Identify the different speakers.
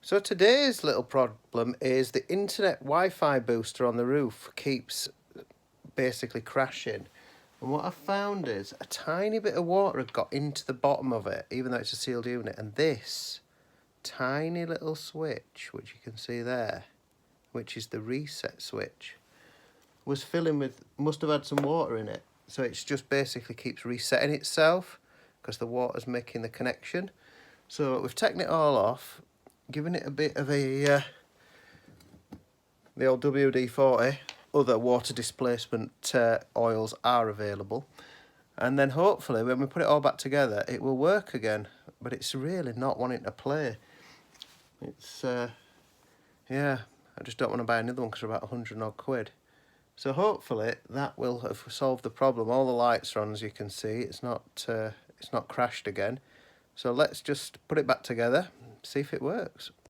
Speaker 1: So today's little problem is the internet Wi-Fi booster on the roof keeps basically crashing. And what I found is a tiny bit of water had got into the bottom of it, even though it's a sealed unit. And this tiny little switch, which you can see there, which is the reset switch, was filling with, must have had some water in it. So it just basically keeps resetting itself because the water's making the connection. So we've taken it all off, given it a bit of a the old WD-40. Other water displacement oils are available, and then hopefully when we put it all back together it will work again. But it's really not wanting to play. It's yeah, I just don't want to buy another one because they're about 100 odd quid. So hopefully that will have solved the problem. All the lights are on, as you can see. It's not crashed again. So let's just put it back together, see if it works.